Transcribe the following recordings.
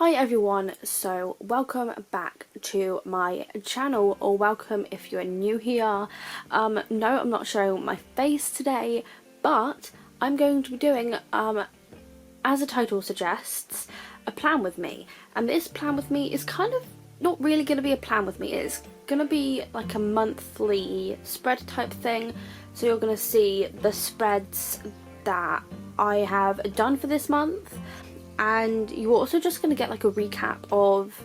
Hi everyone, so welcome back to my channel, or welcome if you're new here. No, I'm not showing my face today, but I'm going to be doing, as the title suggests, a plan with me. And this plan with me is kind of not really going to be a plan with me, it's going to be like a monthly spread type thing. So you're going to see the spreads that I have done for this month. And you're also just going to get like a recap of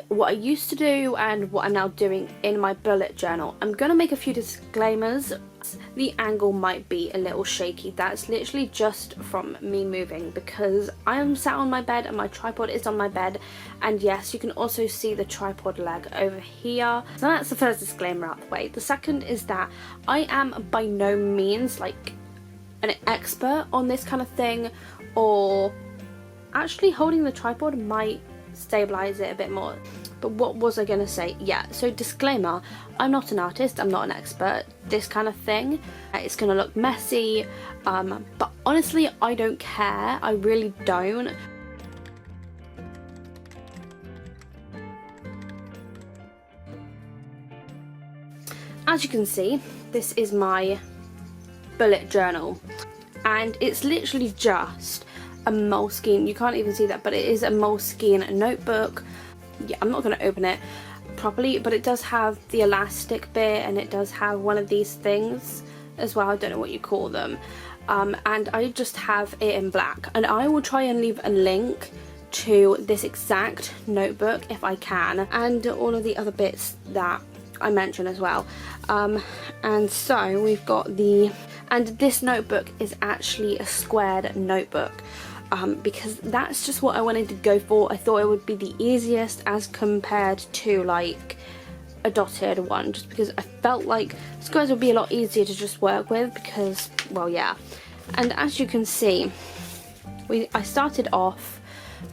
what I used to do and what I'm now doing in my bullet journal. I'm going to make a few disclaimers. The angle might be a little shaky. That's literally just from me moving, because I am sat on my bed and my tripod is on my bed. And yes, you can also see the tripod leg over here. So that's the first disclaimer out the way. The second is that I am by no means like an expert on this kind of thing, or actually holding the tripod might stabilize it a bit more. But what was I gonna say? Yeah, so disclaimer, I'm not an artist, I'm not an expert. This kind of thing, it's gonna look messy, but honestly I don't care, I really don't. As you can see, this is my bullet journal, and it's literally just a Moleskine, you can't even see that, but it is a Moleskine notebook. Yeah, I'm not going to open it properly, but it does have the elastic bit, and it does have one of these things as well, I don't know what you call them, and I just have it in black. And I will try and leave a link to this exact notebook if I can, and all of the other bits that I mentioned as well. And so we've got and this notebook is actually a squared notebook, because that's just what I wanted to go for. I thought it would be the easiest as compared to like a dotted one, just because I felt like squares would be a lot easier to just work with, because, well, yeah. And as you can see, I started off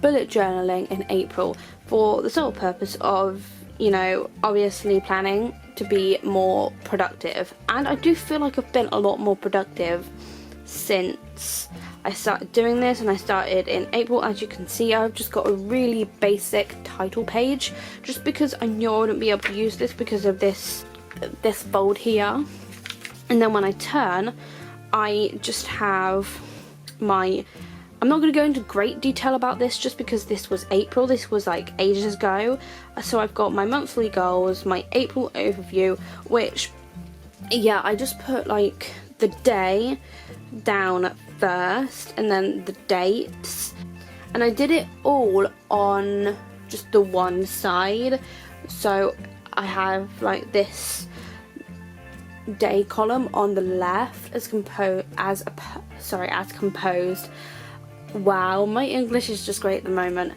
bullet journaling in April for the sole purpose of, you know, obviously planning to be more productive, and I do feel like I've been a lot more productive since I started doing this. And I started in April. As you can see, I've just got a really basic title page, just because I knew I wouldn't be able to use this because of this fold here. And then when I turn, I just have I'm not going to go into great detail about this just because this was April, this was like ages ago. So I've got my monthly goals, my April overview, which, yeah, I just put like the day down first and then the dates. And I did it all on just the one side. So I have like this day column on the left as composed. Wow, my English is just great at the moment.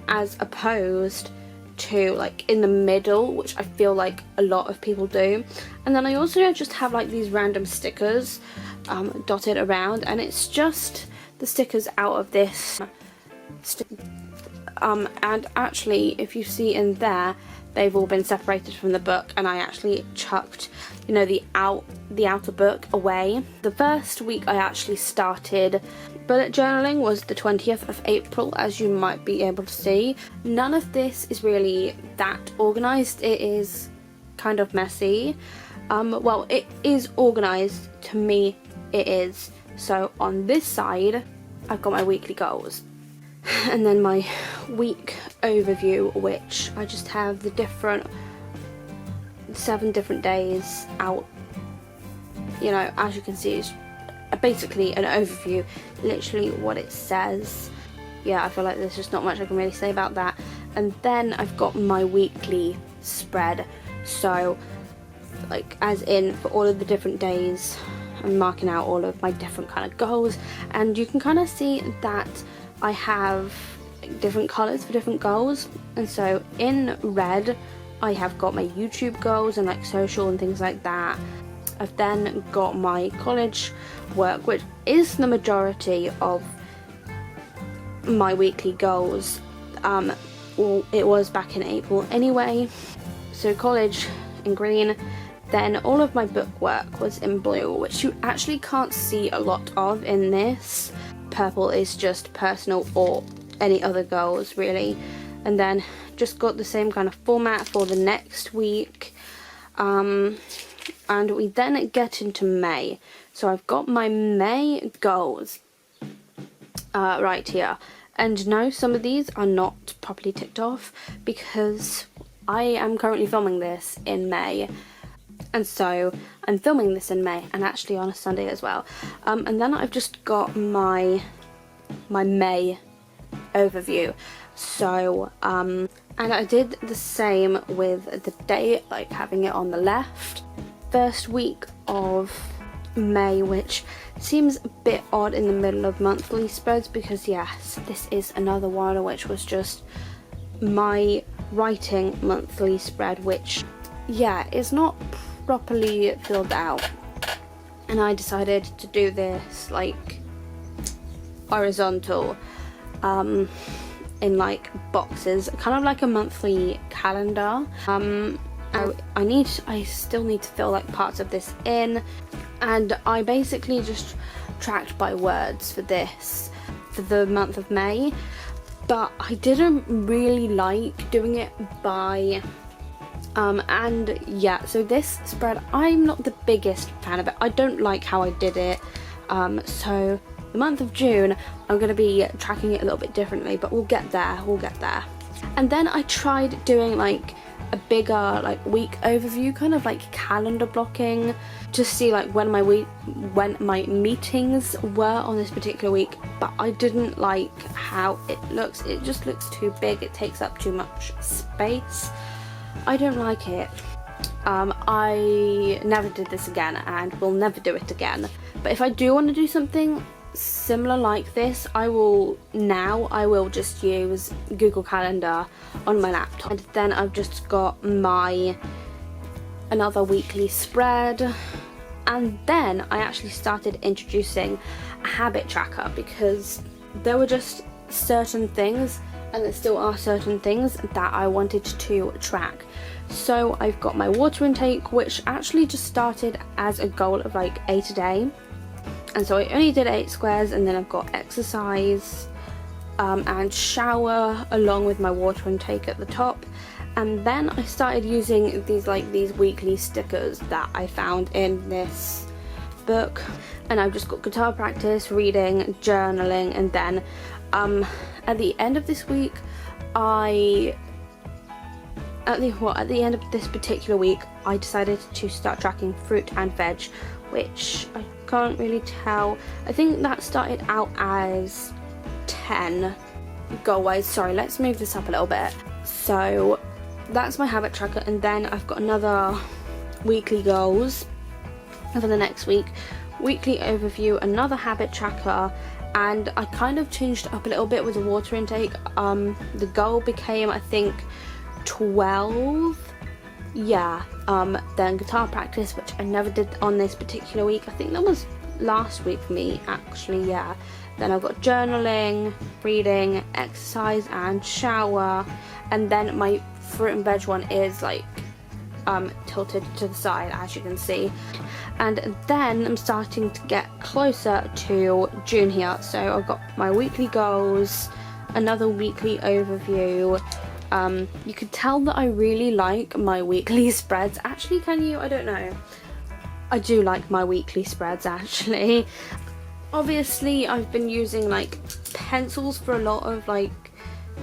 As opposed to like in the middle, which I feel like a lot of people do. And then I also just have like these random stickers dotted around, and it's just the stickers out of this. And actually, if you see in there, they've all been separated from the book, and I actually chucked, you know, the outer book away. The first week I actually started bullet journaling was the 20th of April, as you might be able to see. None of this is really that organised, it is kind of messy. Well, it is organised, to me it is. So on this side I've got my weekly goals, and then my week overview, which I just have the 7 different days out. You know, as you can see, it's basically an overview, literally what it says. Yeah, I feel like there's just not much I can really say about that. And then I've got my weekly spread, so like as in for all of the different days I'm marking out all of my different kind of goals, and you can kind of see that I have different colours for different goals. And so in red I have got my YouTube goals and like social and things like that. I've then got my college work, which is the majority of my weekly goals. Well, it was back in April anyway. So college in green, then all of my book work was in blue, which you actually can't see a lot of in this. Purple is just personal or any other goals really. And then just got the same kind of format for the next week. And we then get into May. So I've got my May goals right here. And no, some of these are not properly ticked off because I am currently filming this in May. And so I'm filming this in May, and actually on a Sunday as well. And then I've just got my May overview. So, and I did the same with the date, like having it on the left. First week of May, which seems a bit odd in the middle of monthly spreads, because yes, this is another one which was just my writing monthly spread, which yeah, is not properly filled out. And I decided to do this like horizontal in like boxes, kind of like a monthly calendar. I still need to fill like parts of this in, and I basically just tracked by words for this for the month of May, but I didn't really like doing it by and yeah, so this spread, I'm not the biggest fan of it. I don't like how I did it. So the month of June, I'm going to be tracking it a little bit differently, but we'll get there, And then I tried doing like a bigger like week overview, kind of like calendar blocking, to see like when my meetings were on this particular week, but I didn't like how it looks. It just looks too big, it takes up too much space. I don't like it. I never did this again and will never do it again. But if I do want to do something similar like this, I will just use Google Calendar on my laptop. And then I've just got another weekly spread. And then I actually started introducing a habit tracker, because there were just certain things, and there still are certain things, that I wanted to track. So I've got my water intake, which actually just started as a goal of like 8 a day, and so I only did 8 squares. And then I've got exercise and shower along with my water intake at the top. And then I started using these weekly stickers that I found in this book, and I've just got guitar practice, reading, journaling, and then at the end of this week, at the end of this particular week, I decided to start tracking fruit and veg, which I can't really tell. I think that started out as 10 goal-wise. Sorry, let's move this up a little bit. So that's my habit tracker, and then I've got another weekly goals for the next week, weekly overview, another habit tracker. And I kind of changed it up a little bit with the water intake. The goal became, I think, 12. Yeah. Then guitar practice, which I never did on this particular week. I think that was last week for me, actually. Yeah. Then I've got journaling, reading, exercise, and shower. And then my fruit and veg one is like tilted to the side, as you can see. And then I'm starting to get closer to June here. So I've got my weekly goals, another weekly overview. You could tell that I really like my weekly spreads. Actually, can you? I don't know. I do like my weekly spreads, actually. Obviously, I've been using like pencils for a lot of like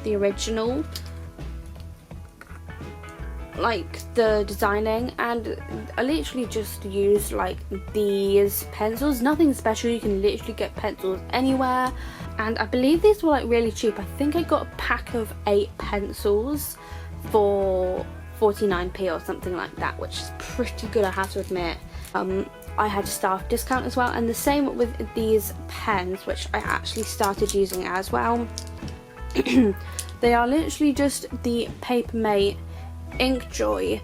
the original, like the designing, and I literally just use like these pencils, nothing special. You can literally get pencils anywhere, and I believe these were like really cheap. I think I got a pack of 8 pencils for 49p or something like that, which is pretty good, I have to admit. I had a staff discount as well, and the same with these pens, which I actually started using as well. They are literally just the Papermate Inkjoy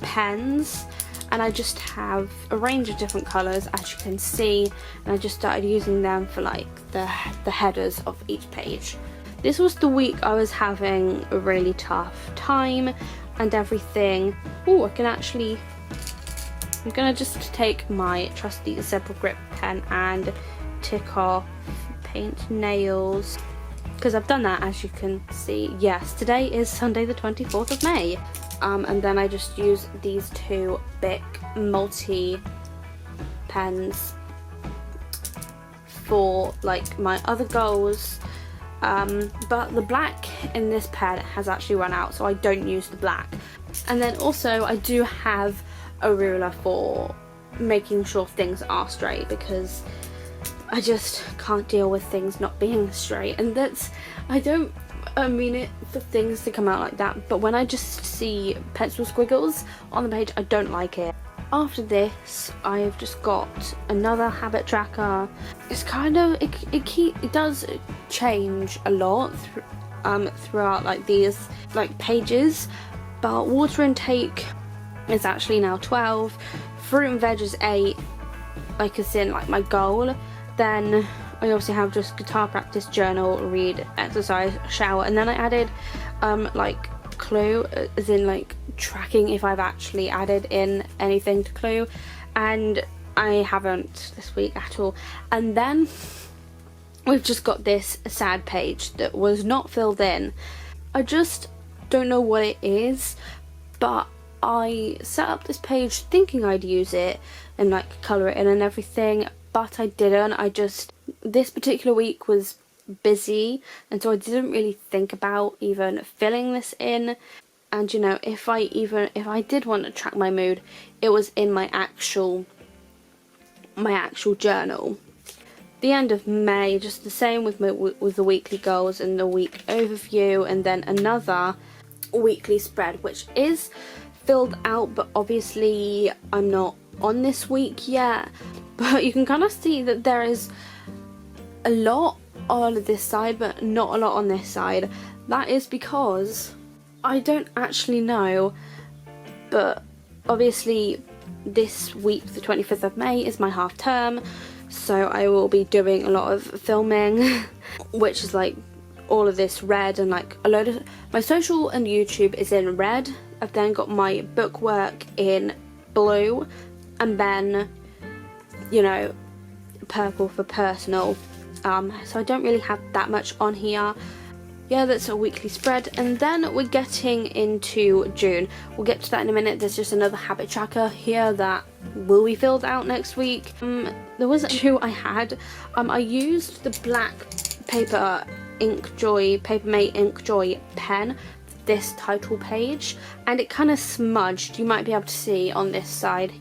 pens, and I just have a range of different colours, as you can see, and I just started using them for like the headers of each page. This was the week I was having a really tough time and everything. Oh, I'm gonna just take my trusty Zebra Grip pen and tick off paint nails, because I've done that, as you can see. Yes, today is Sunday the 24th of May. And then I just use these two Bic multi pens for like my other goals. But the black in this pen has actually run out, so I don't use the black. And then also I do have a ruler for making sure things are straight, because I just can't deal with things not being straight. And that's, I don't mean it for things to come out like that, but when I just see pencil squiggles on the page, I don't like it. After this, I've just got another habit tracker. It's kind of, it does change a lot throughout like these like pages, but water intake is actually now 12, fruit and veg is 8, like as in like my goal. Then I also have just guitar practice, journal, read, exercise, shower, and then I added like clue, as in like tracking if I've actually added in anything to clue, and I haven't this week at all. And then we've just got this sad page that was not filled in. I just don't know what it is, but I set up this page thinking I'd use it and like colour it in and everything, but I didn't. This particular week was busy, and so I didn't really think about even filling this in. And you know, if I did want to track my mood, it was in my actual journal. The end of May, just the same with the weekly goals and the week overview, and then another weekly spread which is filled out, but obviously I'm not on this week yet. But you can kind of see that there is a lot on this side but not a lot on this side. That is because I don't actually know, but obviously this week, the 25th of May, is my half term, so I will be doing a lot of filming which is like all of this red, and like a load of my social and YouTube is in red. I've then got my bookwork in blue, and then, you know, purple for personal. So I don't really have that much on here. Yeah, that's a weekly spread. And then we're getting into June. We'll get to that in a minute. There's just another habit tracker here that will be filled out next week. There was two I had. I used the black Papermate Inkjoy pen, this title page, and it kind of smudged. You might be able to see on this side,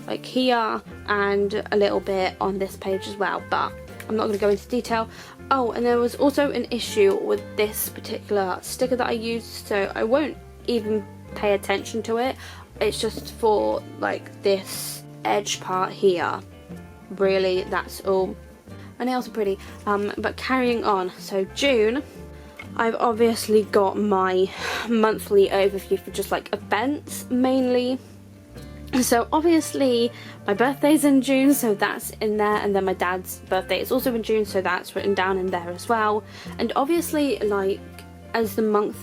like here, and a little bit on this page as well, but I'm not going to go into detail. Oh, and there was also an issue with this particular sticker that I used, so I won't even pay attention to it. It's just for like this edge part here. Really, that's all. My nails are pretty. But carrying on, so June, I've obviously got my monthly overview for just like events mainly. So obviously my birthday's in June, so that's in there, and then my dad's birthday is also in June, so that's written down in there as well. And obviously, like, as the month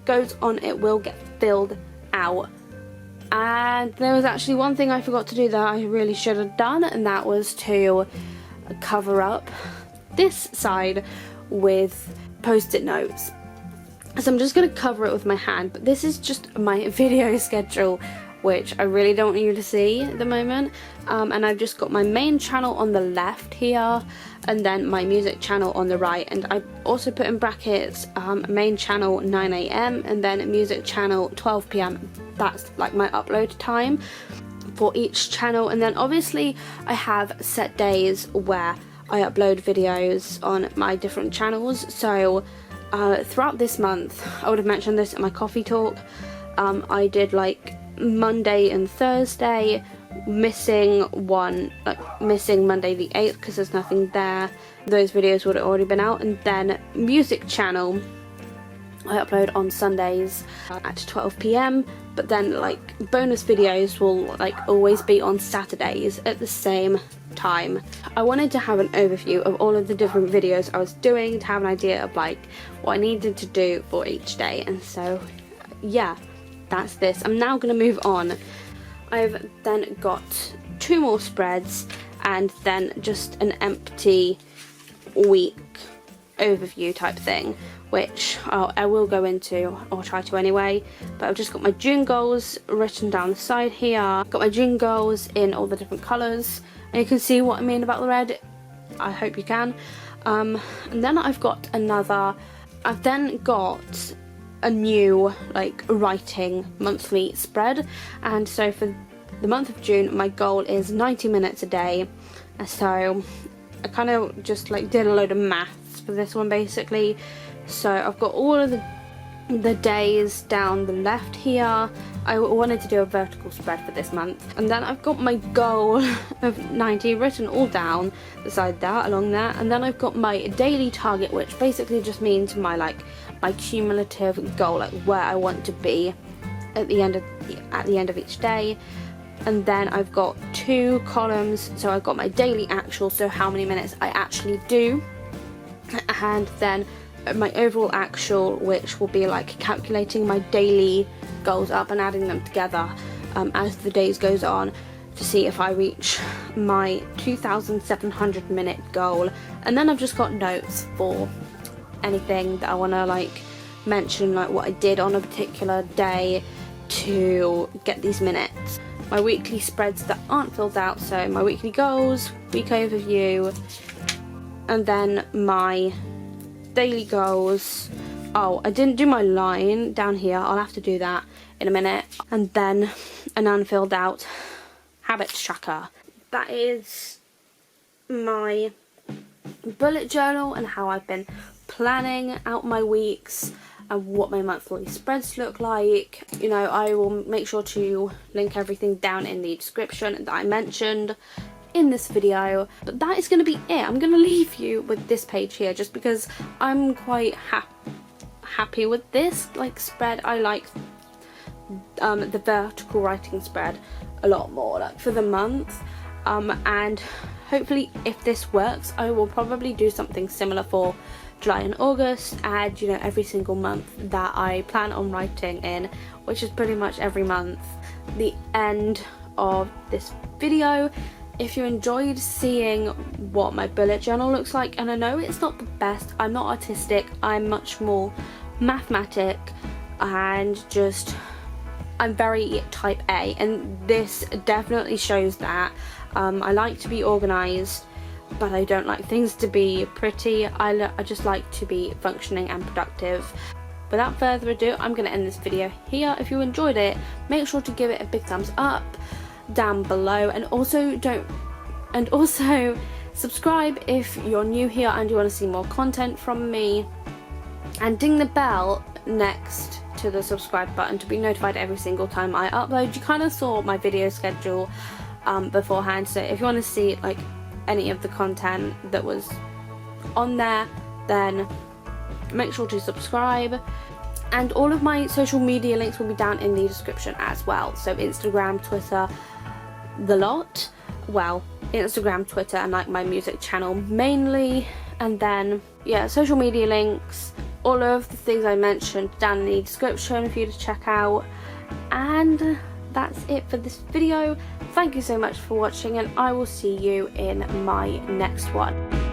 goes on, it will get filled out. And there was actually one thing I forgot to do that I really should have done, and that was to cover up this side with post-it notes. So I'm just going to cover it with my hand, but this is just my video schedule, which I really don't want you to see at the moment. And I've just got my main channel on the left here, and then my music channel on the right. And I also put in brackets main channel 9 AM and then music channel 12 PM. That's like my upload time for each channel. And then obviously I have set days where I upload videos on my different channels. So throughout this month, I would have mentioned this in my coffee talk, I did like Monday and Thursday, missing Monday the 8th because there's nothing there. Those videos would have already been out. And then music channel, I upload on Sundays at 12 PM, but then like bonus videos will like always be on Saturdays at the same time. I wanted to have an overview of all of the different videos I was doing to have an idea of like what I needed to do for each day. And so yeah, that's this. I'm now going to move on. I've then got 2 more spreads and then just an empty week overview type thing, which I will go into, or try to anyway. But I've just got my June goals written down the side here. I've got my June goals in all the different colours, and you can see what I mean about the red. I hope you can. And then I've then got a new like writing monthly spread, and so for the month of June my goal is 90 minutes a day. So I kind of just like did a load of maths for this one basically. So I've got all of the days down the left here. I wanted to do a vertical spread for this month, and then I've got my goal of 90 written all down beside that, along there. And then I've got my daily target, which basically just means my cumulative goal, like where I want to be at the end of each day. And then I've got 2 columns, so I've got my daily actual, so how many minutes I actually do, and then my overall actual, which will be like calculating my daily goals up and adding them together as the days goes on to see if I reach my 2,700 minute goal. And then I've just got notes for anything that I want to like mention, like what I did on a particular day to get these minutes. My weekly spreads that aren't filled out, so my weekly goals, week overview, and then my daily goals. Oh, I didn't do my line down here, I'll have to do that in a minute. And then an unfilled out habits tracker. That is my bullet journal and how I've been planning out my weeks and what my monthly spreads look like. You know, I will make sure to link everything down in the description that I mentioned in this video. But that is going to be it. I'm going to leave you with this page here just because I'm quite happy with this like spread. I like the vertical writing spread a lot more, like for the month, and hopefully if this works I will probably do something similar for July and August, and you know, every single month that I plan on writing in, which is pretty much every month. The end of this video. If you enjoyed seeing what my bullet journal looks like, and I know it's not the best, I'm not artistic, I'm much more mathematic, and just I'm very type A, and this definitely shows that. I like to be organised, but I don't like things to be pretty. I just like to be functioning and productive. Without further ado, I'm going to end this video here. If you enjoyed it, make sure to give it a big thumbs up down below, and also subscribe if you're new here and you want to see more content from me, and ding the bell next to the subscribe button to be notified every single time I upload. You kind of saw my video schedule beforehand, so if you want to see like any of the content that was on there, then make sure to subscribe. And all of my social media links will be down in the description as well, so Instagram, Twitter, the lot. Well, Instagram, Twitter, and like my music channel mainly, and then yeah, social media links, all of the things I mentioned down in the description for you to check out. And that's it for this video. Thank you so much for watching, and I will see you in my next one.